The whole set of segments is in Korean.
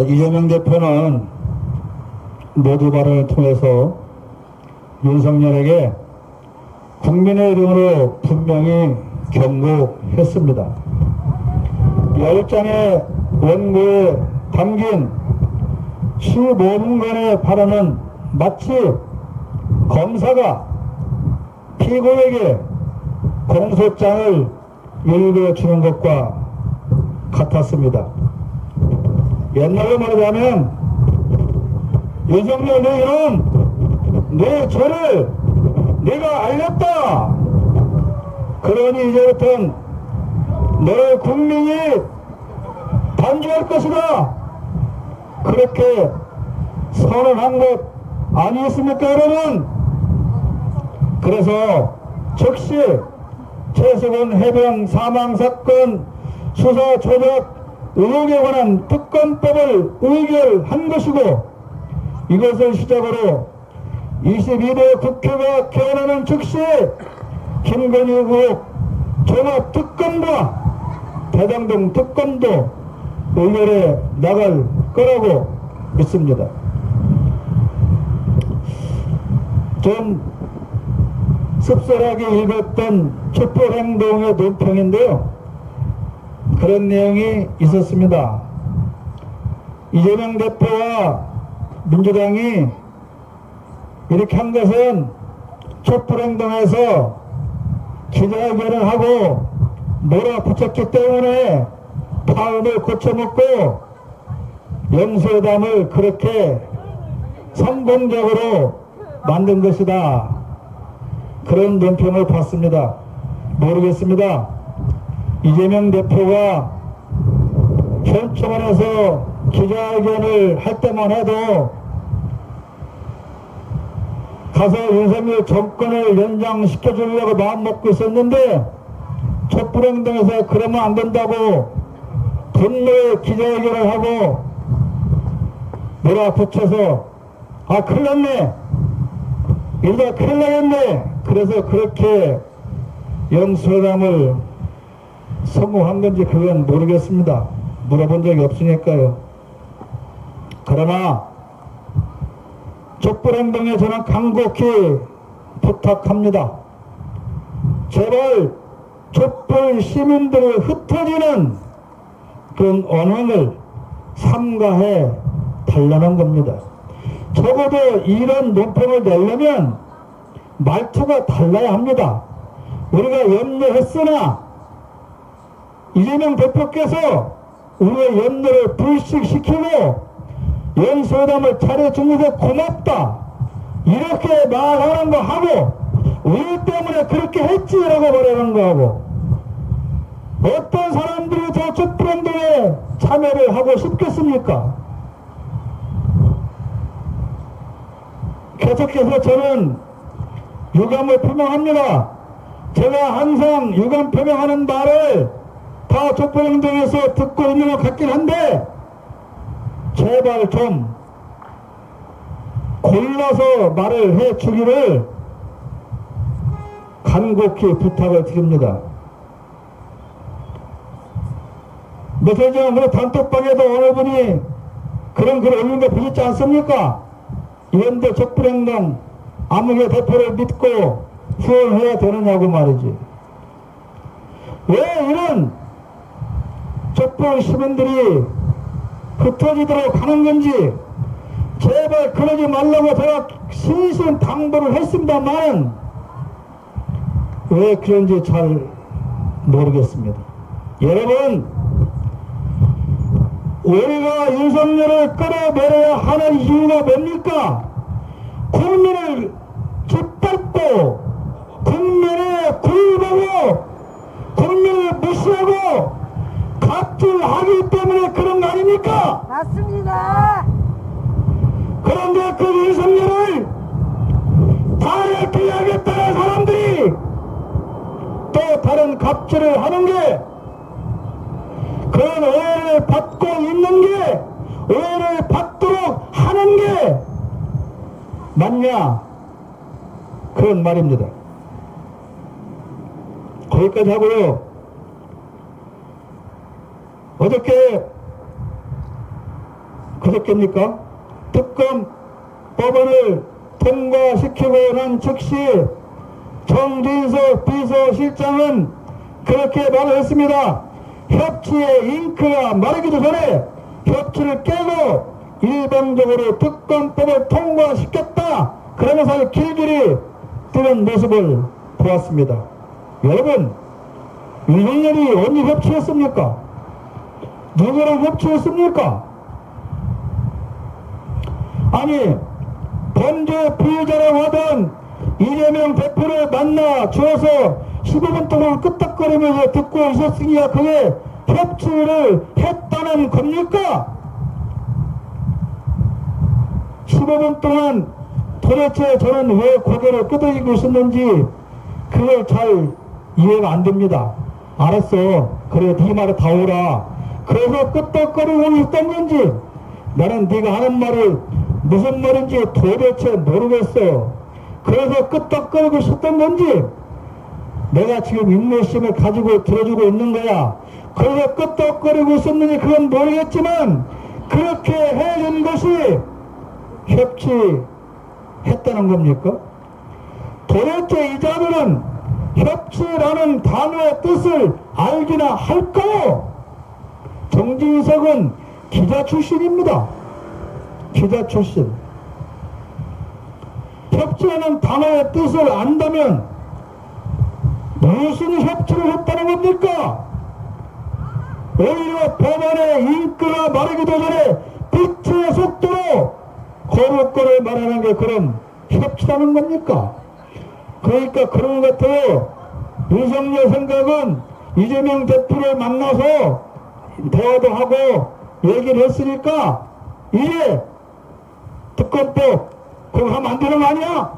이재명 대표는 모두 발언을 통해서 윤석열에게 국민의 이름으로 분명히 경고했습니다. 10장의 원고에 담긴 15분간의 발언은 마치 검사가 피고에게 공소장을 읽어주는 것과 같았습니다. 옛날로 말하자면 윤석열 너희는 내 죄를 내가 알렸다. 그러니 이제부터는 너를 국민이 단죄할 것이다. 그렇게 선언한 것 아니었습니까, 여러분? 그래서 즉시 최수근 해병 사망사건 수사 조작 의혹에 관한 특검법을 의결한 것이고, 이것을 시작으로 22대 국회가 개원하는 즉시 김건희 의혹 종합특검과 대장동 특검도 의결해 나갈 거라고 믿습니다. 좀 씁쓸하게 읽었던 촛불행동의 논평인데요, 그런 내용이 있었습니다. 이재명 대표와 민주당이 이렇게 한 것은 촛불행동에서 기자회견을 하고 몰아붙였기 때문에 파음을 고쳐먹고 영수회담을 그렇게 성공적으로 만든 것이다. 그런 논평을 봤습니다. 모르겠습니다. 이재명 대표가 현충원에서 기자회견을 할 때만 해도 가서 윤석열 정권을 연장시켜주려고 마음먹고 있었는데, 촛불행동에서 그러면 안 된다고 분노의 기자회견을 하고 몰아붙여서 큰일 났네, 이러다 큰일 나겠네, 그래서 그렇게 영수회담을 성공한 건지 그건 모르겠습니다. 물어본 적이 없으니까요. 그러나 촛불행동에 저는 간곡히 부탁합니다. 제발 촛불 시민들을 흩어지는 그런 언행을 삼가해 달라는 겁니다. 적어도 이런 논평을 내려면 말투가 달라야 합니다. 우리가 염려했으나 이재명 대표께서 우리의 염려를 불식시키고 영수회담을 차려준 것에 고맙다, 이렇게 말하는 거 하고, 우리 때문에 그렇게 했지라고 말하는 거 하고, 어떤 사람들이 저 촛불행동에 참여를 하고 싶겠습니까? 계속해서 저는 유감을 표명합니다. 제가 항상 유감 표명하는 말을 다 촛불행동에서 듣고 있는 것 같긴 한데, 제발 좀 골라서 말을 해 주기를 간곡히 부탁을 드립니다. 며칠 전 우리 단톡방에도 어느 분이 그런 글 올린 거 보셨지 않습니까? 이런데 촛불행동 아무개 대표를 믿고 후원해야 되느냐고 말이지. 왜 이런 촛불 시민들이 흩어지도록 하는 건지 제발 그러지 말라고 제가 신신 당부를 했습니다만 왜 그런지 잘 모르겠습니다. 여러분, 우리가 윤석열을 끌어내려야 하는 이유가 뭡니까? 국민을 짓밟고 국민의 굴보고 국민을 무시하고 갑질하기 때문에 그런 거 아닙니까? 맞습니다. 그런데 그 윤석열을 탄핵해야겠다는 사람들이 또 다른 갑질을 하는 게, 그런 오해를 받고 있는 게, 오해를 받도록 하는 게 맞냐, 그런 말입니다. 거기까지 하고요. 어저께 그저께입니까? 특검 법안을 통과시키고 난 즉시 정진석 비서실장은 그렇게 말을 했습니다. 협치의 잉크가 마르기도 전에 협치를 깨고 일방적으로 특검법을 통과시켰다. 그러면서 길길이 뜨는 모습을 보았습니다. 여러분, 윤석열이 언제 협치했습니까? 누구랑 협치했습니까? 아니, 범죄 피해자라고 하던 이재명 대표를 만나 주어서 15분 동안 끄떡거리면서 듣고 있었으니까 그게 협치를 했다는 겁니까? 15분 동안 도대체 저는 왜 고개를 끄덕이고 있었는지 그걸 잘 이해가 안 됩니다. 알았어. 그래, 네 말에 다 오라. 그래서 끄떡거리고 있던 건지 나는 네가 하는 말을 무슨 말인지 도대체 모르겠어요. 그래서 끄떡거리고 있었던 건지 내가 지금 인내심을 가지고 들어주고 있는 거야. 그래서 끄떡거리고 있었는지 그건 모르겠지만 그렇게 해준 것이 협치했다는 겁니까? 도대체 이 자들은 협치라는 단어의 뜻을 알기나 할까요? 정진석은 기자 출신입니다. 기자 출신. 협치라는 단어의 뜻을 안다면 무슨 협치를 했다는 겁니까? 오히려 법안의 잉크가 마르기도 전에 빛의 속도로 거룩거를 말하는 게 그럼 협치라는 겁니까? 그러니까 그런 것 같아요. 윤석열 생각은 이재명 대표를 만나서 대화도 하고 얘기를 했으니까 이게 특검법 그거 하면 안 되는 거 아니야?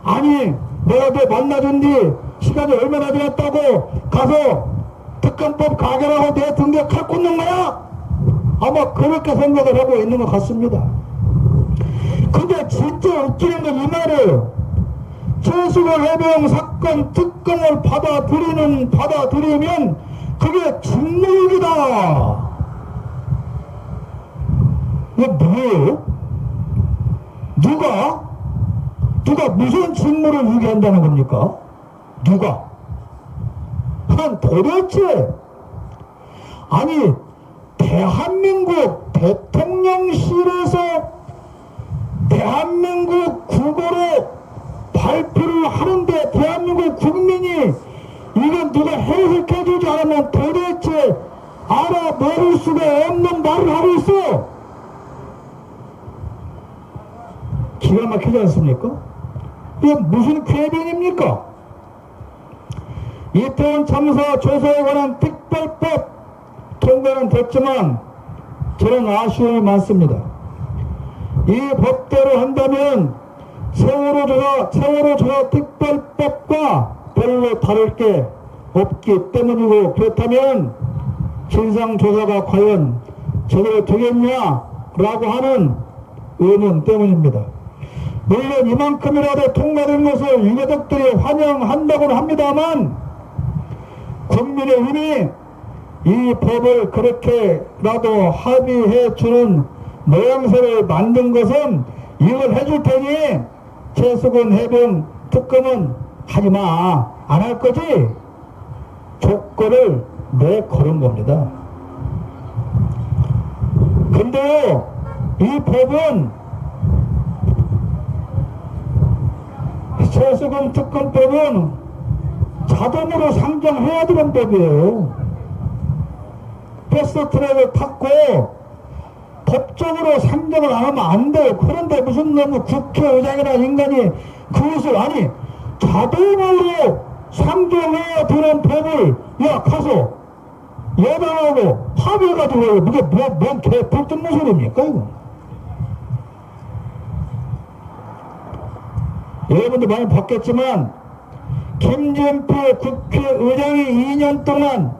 아니, 내가 너 만나준 뒤 시간이 얼마나 지났다고 가서 특검법 가결하고 내 등에 칼 꽂는 거야? 아마 그렇게 생각을 하고 있는 것 같습니다. 근데 진짜 웃기는 건 이 말이에요. 최수건 해병 사건 특검을 받아들이면 그게 직무유기다. 이게 뭐예요? 누가 무슨 직무를 유기한다는 겁니까? 누가? 도대체 아니 대한민국 대통령실에서 대한민국 국어로 발표를 하는데 대한민국 국민이 이건 누가 해석해주지 않으면 도대체 알아먹을 수가 없는 말을 하고 있어. 기가 막히지 않습니까? 이게 무슨 궤변입니까? 이태원 참사 조사에 관한 특별법 통과는 됐지만 저는 아쉬움이 많습니다. 이 법대로 한다면 세월호 조사 특별법과 별로 다를 게 없기 때문이고, 그렇다면 진상조사가 과연 제대로 되겠냐라고 하는 의문 때문입니다. 물론 이만큼이라도 통과된 것을 유가족들이 환영한다고는 합니다만 국민의힘이 이 법을 그렇게라도 합의해주는 모양새를 만든 것은 이걸 해줄 테니 최수근 해병 특검은 하지마, 안 할 거지? 조건을 내걸은 겁니다. 근데요, 이 법은 최수근 특검법은 자동으로 상정해야 되는 법이에요. 패스트트랙을 탔고 법적으로 상정을 안 하면 안 돼요. 그런데 무슨 너무 국회의장이나 인간이 그것을 아니 자동으로 상정해야 되는 법을 야 가서 여당하고 합의해가지고 이게 뭔 개뿔 소리입니까 이거? 여러분들 많이 봤겠지만 김진표 국회의장이 2년 동안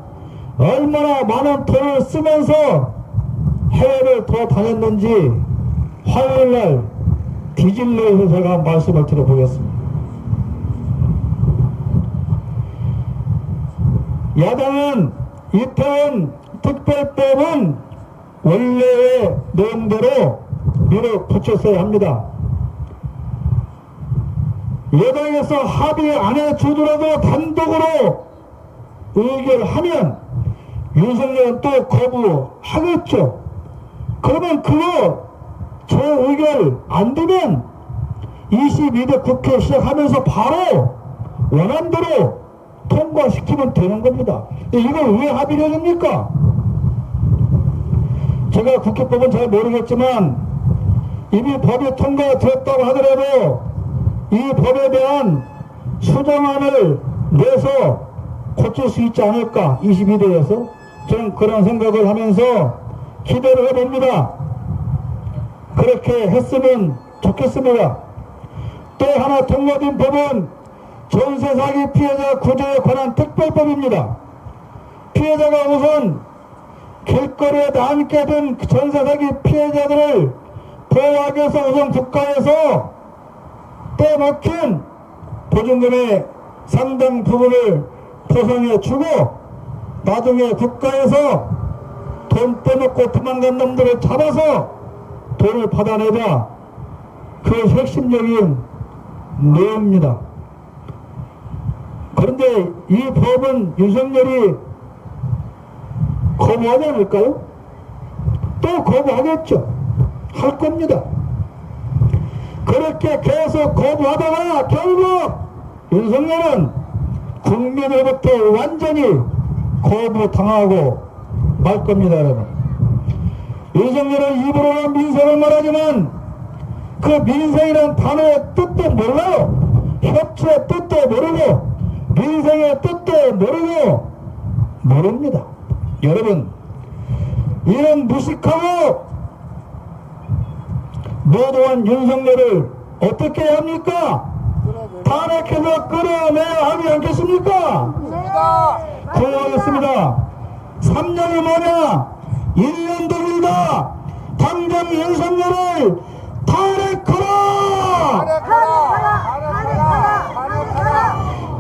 얼마나 많은 돈을 쓰면서 해외를 돌아다녔는지 화요일날 디질레에서 제가 말씀을 드려보겠습니다. 야당은 이태원 특별법은 원래의 내용대로 밀어붙였어야 합니다. 여당에서 합의 안 해주더라도 단독으로 의결하면 윤석열은 또 거부하겠죠. 그러면 그거 저 의결 안 되면 22대 국회 시작하면서 바로 원안대로 통과시키면 되는 겁니다. 이걸 왜 합의를 해줍니까? 제가 국회법은 잘 모르겠지만 이미 법이 통과되었다고 하더라도 이 법에 대한 수정안을 내서 고칠 수 있지 않을까, 22대에서. 저는 그런 생각을 하면서 기대를 해봅니다. 그렇게 했으면 좋겠습니다. 또 하나 통과된 법은 전세 사기 피해자 구제에 관한 특별법입니다. 피해자가 우선 길거리에 남게 된 전세 사기 피해자들을 보호하기 위해서 우선 국가에서 빼먹힌 보증금의 상당 부분을 보상해 주고 나중에 국가에서 돈 빼먹고 도망간 놈들을 잡아서 돈을 받아내자. 그 핵심적인 내용입니다. 그런데 이 법은 윤석열이 거부하지 않을까요? 또 거부하겠죠. 할 겁니다. 그렇게 계속 거부하다가 결국 윤석열은 국민으로부터 완전히 거부당하고 말 겁니다, 여러분. 윤석열은 입으로는 민생을 말하지만 그 민생이라는 단어의 뜻도 몰라요. 협치의 뜻도 모르고 민생의 뜻도 모르고 모릅니다. 여러분, 이런 무식하고 노도한 윤석열을 어떻게 해야 합니까? 탄핵해서 끌어내야 하지 않겠습니까? 구호하겠습니다. 3년이 뭐냐? 1년도 길다. 당장 윤석열을 탄핵하라!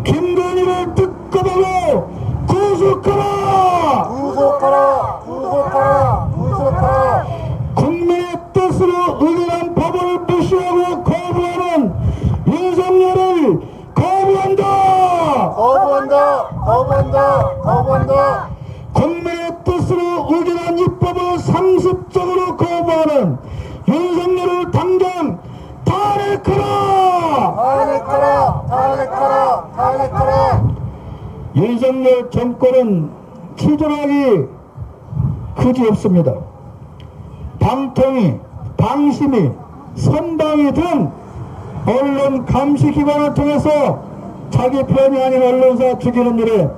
김건희를 뜯어보고 구속하라! 국민의 뜻으로 의결한 법을 무시하고 거부하는 윤석열을 거부한다. 국민의 뜻으로 의결한 입법을 상습적으로 거부하는 윤석열을 당장 탄핵하라! 윤석열 정권은 치졸하기 그지없습니다. 방통위, 방심위, 선방위 등 언론 감시기관을 통해서 자기 편이 아닌 언론사 죽이는 일에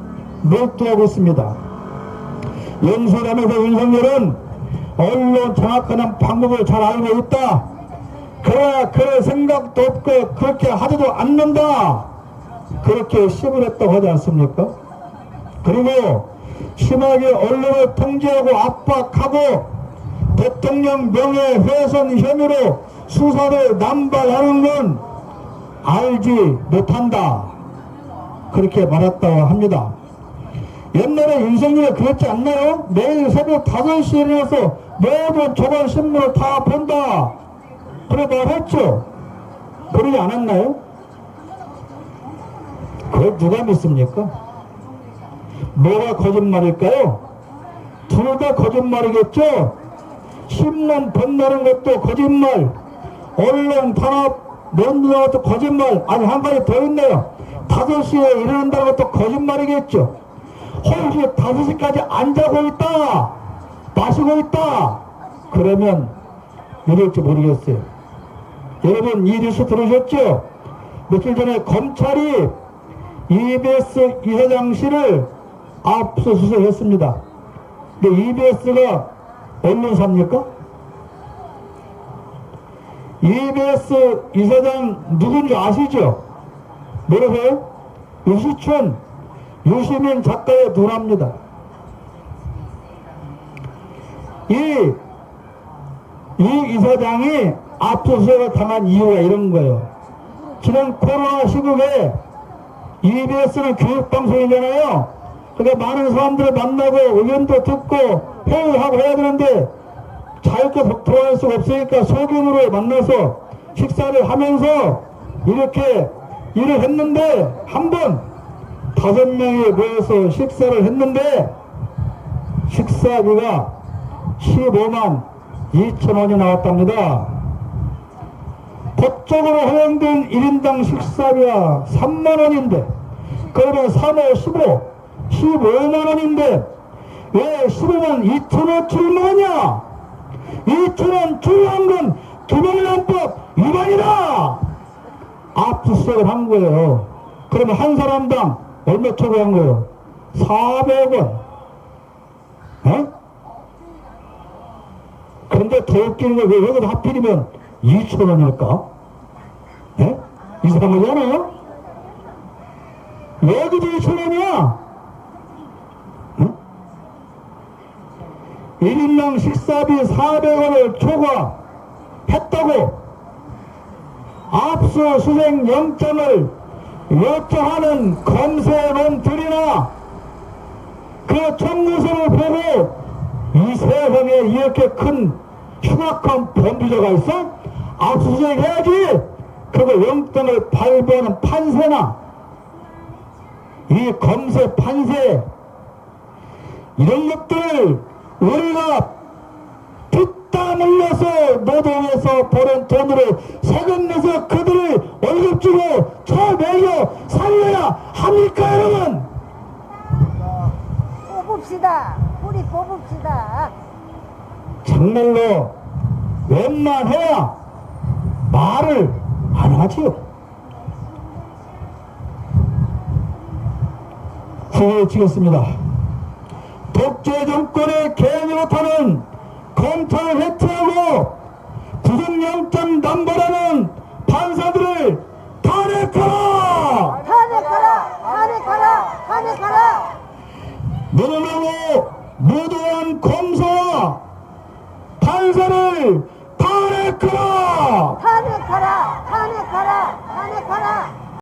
몰두하고 있습니다. 연설하면서 윤석열은 언론 장악하는 방법을 잘 알고 있다. 그러나 그럴 생각도 없고 그렇게 하지도 않는다. 그렇게 시을 했다고 하지 않습니까? 그리고 심하게 언론을 통제하고 압박하고 대통령 명예훼손 혐의로 수사를 남발하는 건 알지 못한다. 그렇게 말했다고 합니다. 옛날에 윤석열이 그랬지 않나요? 매일 새벽 5시에 일어나서 모든 조간신문을 다 본다. 그래 말했죠? 그러지 않았나요? 그걸 누가 믿습니까? 뭐가 거짓말일까요? 둘 다 거짓말이겠죠? 신문 번나는 것도 거짓말, 언론 탄압 넣는 것도 거짓말. 아니 한 가지 더 있네요. 5시에 일어난다는 것도 거짓말이겠죠? 혹시 5시까지 안 자고 있다, 마시고 있다, 그러면 이럴지 모르겠어요. 여러분 이 뉴스 들으셨죠? 며칠 전에 검찰이 EBS 이사장실을 압수수색했습니다. 근데 EBS가 언론사입니까? EBS 이사장 누군지 아시죠? 모르세요? 유시춘, 유시민 작가의 누나입니다. 이 이사장이 압수수색을 당한 이유가 이런 거예요. 지난 코로나 시국에 EBS는 교육방송이잖아요. 그러니까 많은 사람들을 만나고 의견도 듣고 회의하고 해야 되는데 자유롭게 돌아갈 수가 없으니까 소규모로 만나서 식사를 하면서 이렇게 일을 했는데, 한 번 5명이 모여서 식사를 했는데 식사비가 15만 2천 원이 나왔답니다. 법적으로 허용된 1인당 식사비가 3만 원인데, 그러면 3호 15, 15만 원인데 왜 15만 2천 원치를 먹었냐? 2천 원 주유한 건 김영란법 위반이다! 압수수색을 한 거예요. 그러면 한 사람당 얼마 처벌한 거예요? 400원. 에? 그런데 더 웃기는 건 왜 여기서 하필이면 2천 원일까? 에? 이상한 거지 않아요? 여기도 2천 원이야? 응? 1인당 식사비 400원을 초과했다고 압수수색 영장을 요청하는 검사놈들이나 그 청구서를 보고 이 세상에 이렇게 큰 흉악한 범죄자가 있어? 압수수색 해야지. 그거 영장을 발부하는 판사나 이 검사 판사 이런 것들 우리가 핏땀 흘려서 노동해서 버는 돈으로 세금 내서 그들을 월급 주고 쳐 매겨 살려야 합니까, 여러분? 뽑읍시다. 우리 뽑읍시다. 정말로 웬만해야 말을 안 하지요. 후에 지겠습니다. 독재 정권의 개념을 타는 검찰 회퇴하고 구속영장 남발하는 판사들을 탄핵하라! 탄핵하라! 탄핵하라! 탄핵하라! 무능하고 무도한 검사와 판사를 탄핵하라! 탄핵하라! 탄핵하라! 탄핵하라!